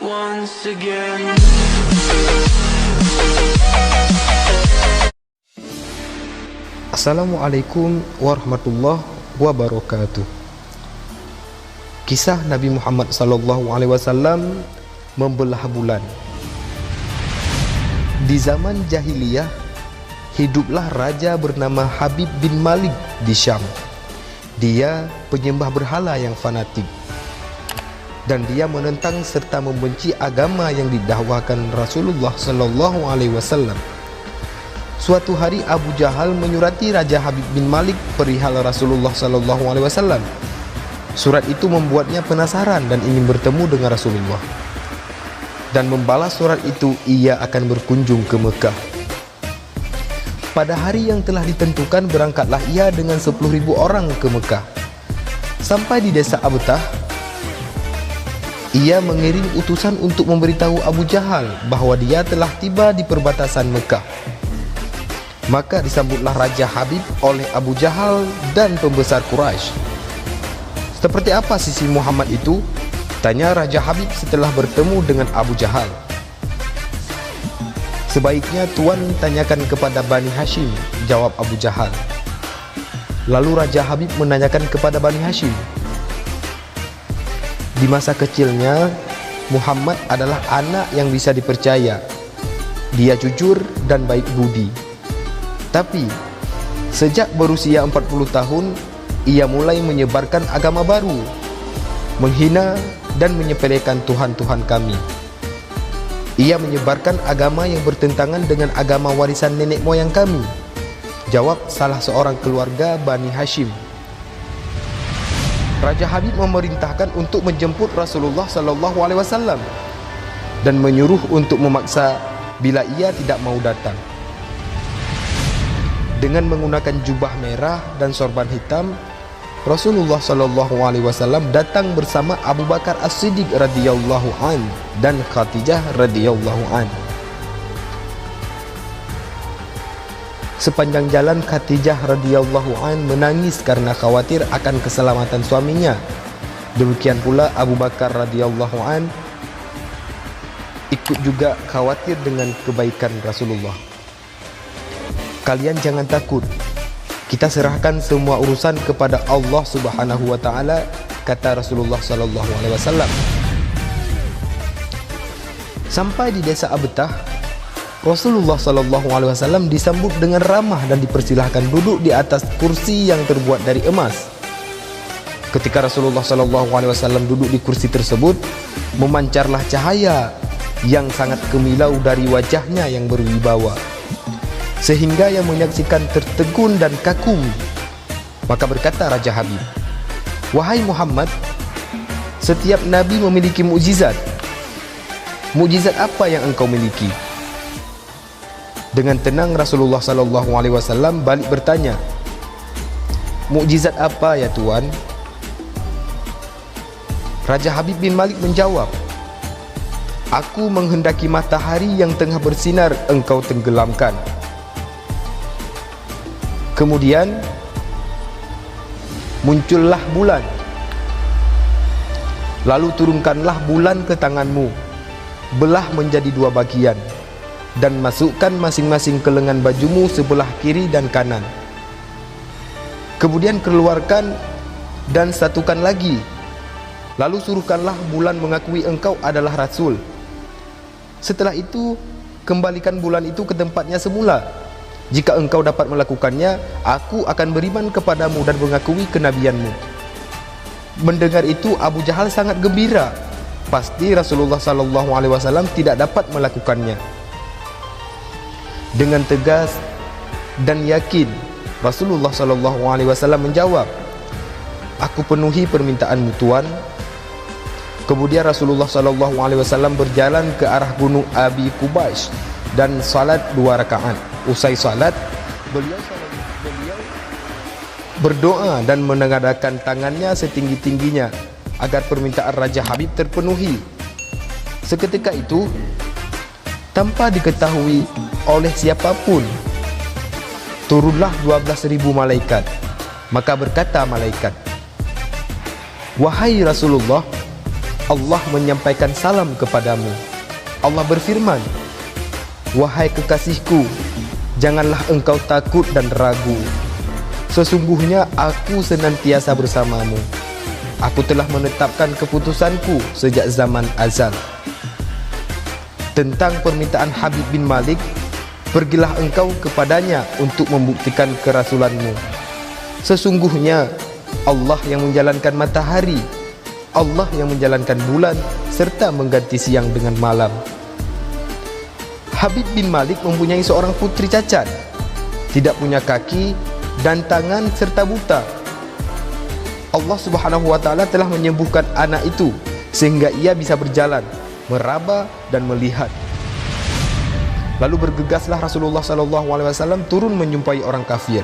once again. Assalamualaikum warahmatullahi wabarakatuh. Kisah Nabi Muhammad SAW membelah bulan. Di zaman jahiliyah, hiduplah raja bernama Habib bin Malik di Syam. Dia penyembah berhala yang fanatik, dan dia menentang serta membenci agama yang didakwakan Rasulullah SAW. Suatu hari Abu Jahal menyurati Raja Habib bin Malik perihal Rasulullah SAW. Surat itu membuatnya penasaran dan ingin bertemu dengan Rasulullah. Dan membalas surat itu, ia akan berkunjung ke Mekah. Pada hari yang telah ditentukan, berangkatlah ia dengan 10.000 orang ke Mekah. Sampai di desa Abtah, ia mengirim utusan untuk memberitahu Abu Jahal bahwa dia telah tiba di perbatasan Mekah. Maka disambutlah Raja Habib oleh Abu Jahal dan pembesar Quraisy. "Seperti apa sisi Muhammad itu?" tanya Raja Habib setelah bertemu dengan Abu Jahal. "Sebaiknya Tuan tanyakan kepada Bani Hashim," jawab Abu Jahal. Lalu Raja Habib menanyakan kepada Bani Hashim. Di masa kecilnya, Muhammad adalah anak yang bisa dipercaya. Dia jujur dan baik budi. Tapi sejak berusia 40 tahun, ia mulai menyebarkan agama baru, menghina dan menyepelekan Tuhan-Tuhan kami. Ia menyebarkan agama yang bertentangan dengan agama warisan nenek moyang kami, jawab salah seorang keluarga Bani Hashim. Raja Habib memerintahkan untuk menjemput Rasulullah SAW dan menyuruh untuk memaksa bila ia tidak mau datang. Dengan menggunakan jubah merah dan sorban hitam, Rasulullah SAW datang bersama Abu Bakar As-Siddiq radhiyallahu an dan Khadijah radhiyallahu an. Sepanjang jalan, Khadijah radhiyallahu an menangis karena khawatir akan keselamatan suaminya. Demikian pula Abu Bakar radhiyallahu an ikut juga khawatir dengan kebaikan Rasulullah. "Kalian jangan takut, kita serahkan semua urusan kepada Allah Subhanahu wa taala," kata Rasulullah SAW. Sampai di desa Abtah, Rasulullah SAW disambut dengan ramah dan dipersilahkan duduk di atas kursi yang terbuat dari emas. Ketika Rasulullah SAW duduk di kursi tersebut, memancarlah cahaya yang sangat kemilau dari wajahnya yang berwibawa, sehingga yang menyaksikan tertegun dan kagum. Maka berkata Raja Habib, "Wahai Muhammad, setiap nabi memiliki mukjizat. Mukjizat apa yang engkau miliki?" Dengan tenang Rasulullah SAW balik bertanya, "Mukjizat apa ya Tuan?" Raja Habib bin Malik menjawab, "Aku menghendaki matahari yang tengah bersinar engkau tenggelamkan. Kemudian muncullah bulan. Lalu turunkanlah bulan ke tanganmu, belah menjadi 2 bagian, dan masukkan masing-masing ke lengan bajumu sebelah kiri dan kanan. Kemudian keluarkan dan satukan lagi. Lalu suruhkanlah bulan mengakui engkau adalah Rasul. Setelah itu, kembalikan bulan itu ke tempatnya semula. Jika engkau dapat melakukannya, aku akan beriman kepadamu dan mengakui kenabianmu." Mendengar itu, Abu Jahal sangat gembira. Pasti Rasulullah SAW tidak dapat melakukannya. Dengan tegas dan yakin, Rasulullah SAW menjawab, "Aku penuhi permintaanmu Tuan." Kemudian Rasulullah SAW berjalan ke arah gunung Abi Qubays dan salat 2 rakaat. Usai salat, beliau berdoa dan menengadahkan tangannya setinggi-tingginya agar permintaan Raja Habib terpenuhi. Seketika itu, tanpa diketahui oleh siapapun, turunlah 12.000 malaikat. Maka berkata malaikat, "Wahai Rasulullah, Allah menyampaikan salam kepadamu. Allah berfirman, wahai kekasihku, janganlah engkau takut dan ragu. Sesungguhnya aku senantiasa bersamamu. Aku telah menetapkan keputusanku sejak zaman azal. Tentang permintaan Habib bin Malik, pergilah engkau kepadanya untuk membuktikan kerasulanmu. Sesungguhnya Allah yang menjalankan matahari, Allah yang menjalankan bulan, serta mengganti siang dengan malam. Habib bin Malik mempunyai seorang putri cacat, tidak punya kaki dan tangan serta buta. Allah Subhanahu wa Ta'ala telah menyembuhkan anak itu sehingga ia bisa berjalan, meraba dan melihat. Lalu bergegaslah Rasulullah SAW turun menjumpai orang kafir.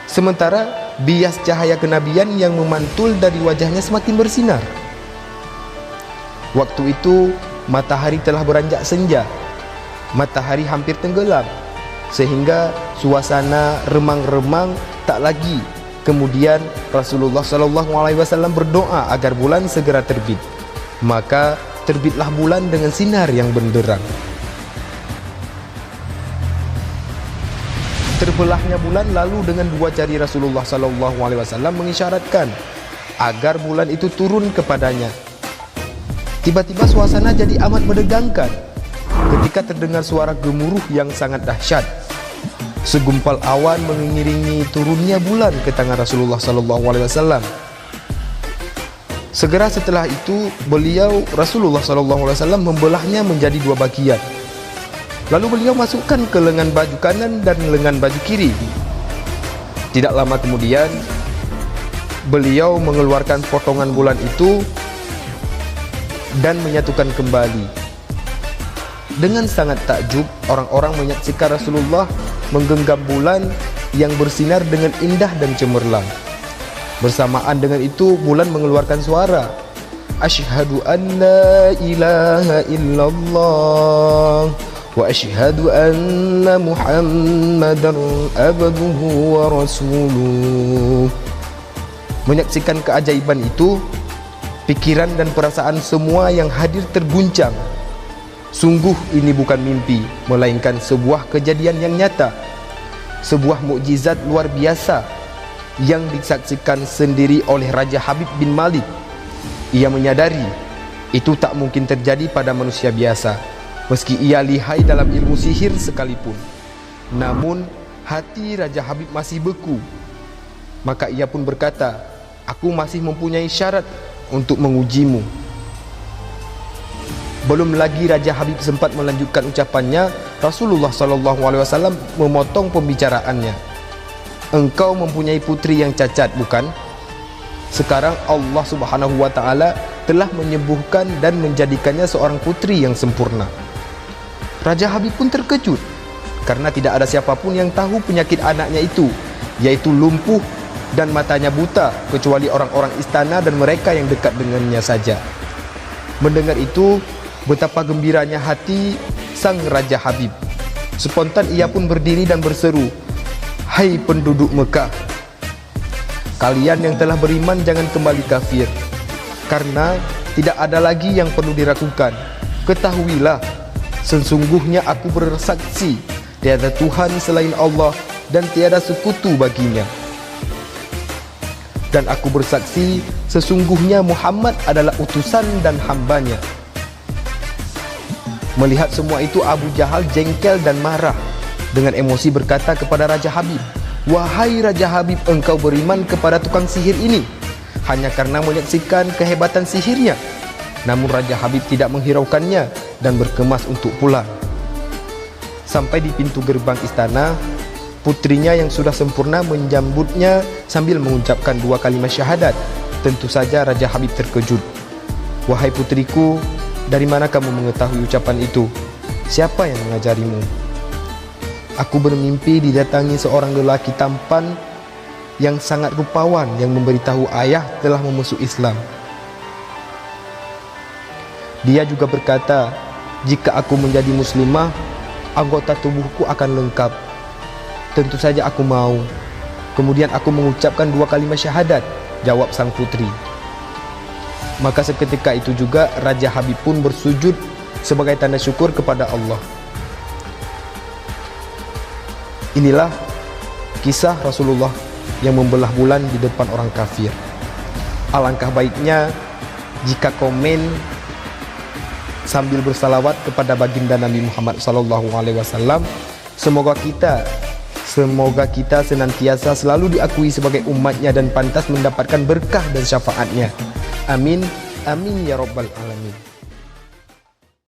Sementara bias cahaya kenabian yang memantul dari wajahnya semakin bersinar. Waktu itu matahari telah beranjak senja. Matahari hampir tenggelam, sehingga suasana remang-remang tak lagi. Kemudian Rasulullah SAW berdoa agar bulan segera terbit. Maka terbitlah bulan dengan sinar yang benderang. Terbelahnya bulan lalu dengan dua jari Rasulullah SAW mengisyaratkan agar bulan itu turun kepadanya. Tiba-tiba suasana jadi amat menegangkan ketika terdengar suara gemuruh yang sangat dahsyat. Segumpal awan mengiringi turunnya bulan ke tangan Rasulullah SAW. Segera setelah itu Rasulullah SAW membelahnya menjadi dua bagian. Lalu beliau masukkan ke lengan baju kanan dan lengan baju kiri. Tidak lama kemudian beliau mengeluarkan potongan bulan itu dan menyatukan kembali. Dengan sangat takjub, orang-orang menyaksikan Rasulullah menggenggam bulan yang bersinar dengan indah dan cemerlang. Bersamaan dengan itu bulan mengeluarkan suara, asyhadu an la ilaha illallah wa asyhadu anna muhammadar abduhu wa rasuluh. Menyaksikan keajaiban itu, pikiran dan perasaan semua yang hadir terguncang. Sungguh ini bukan mimpi, melainkan sebuah kejadian yang nyata, sebuah mukjizat luar biasa yang disaksikan sendiri oleh Raja Habib bin Malik. Ia menyadari itu tak mungkin terjadi pada manusia biasa, meski ia lihai dalam ilmu sihir sekalipun. Namun hati Raja Habib masih beku. Maka ia pun berkata, aku masih mempunyai syarat untuk mengujimu. Belum lagi Raja Habib sempat melanjutkan ucapannya, Rasulullah SAW memotong pembicaraannya. Engkau mempunyai putri yang cacat, bukan? Sekarang Allah Subhanahu wa Ta'ala telah menyembuhkan dan menjadikannya seorang putri yang sempurna. Raja Habib pun terkejut karena tidak ada siapapun yang tahu penyakit anaknya itu, yaitu lumpuh dan matanya buta, kecuali orang-orang istana dan mereka yang dekat dengannya saja. Mendengar itu, betapa gembiranya hati sang Raja Habib. Spontan ia pun berdiri dan berseru, hai penduduk Mekah, kalian yang telah beriman jangan kembali kafir, karena tidak ada lagi yang perlu diragukan. Ketahuilah, sesungguhnya aku bersaksi tiada Tuhan selain Allah dan tiada sekutu baginya. Dan aku bersaksi sesungguhnya Muhammad adalah utusan dan hambanya. Melihat semua itu, Abu Jahal jengkel dan marah. Dengan emosi berkata kepada Raja Habib, wahai Raja Habib, engkau beriman kepada tukang sihir ini hanya karena menyaksikan kehebatan sihirnya. Namun Raja Habib tidak menghiraukannya dan berkemas untuk pulang. Sampai di pintu gerbang istana, putrinya yang sudah sempurna menyambutnya sambil mengucapkan dua kalimat syahadat. Tentu saja Raja Habib terkejut. Wahai putriku, dari mana kamu mengetahui ucapan itu? Siapa yang mengajarimu? Aku bermimpi didatangi seorang lelaki tampan yang sangat rupawan yang memberitahu ayah telah memeluk Islam. Dia juga berkata, jika aku menjadi muslimah, anggota tubuhku akan lengkap. Tentu saja aku mau. Kemudian aku mengucapkan dua kalimat syahadat, jawab sang putri. Maka seketika itu juga Raja Habib pun bersujud sebagai tanda syukur kepada Allah. Inilah kisah Rasulullah yang membelah bulan di depan orang kafir. Alangkah baiknya jika komen sambil bersalawat kepada baginda Nabi Muhammad SAW. Semoga kita senantiasa selalu diakui sebagai umatnya dan pantas mendapatkan berkah dan syafaatnya. Amin, amin ya rabbal alamin.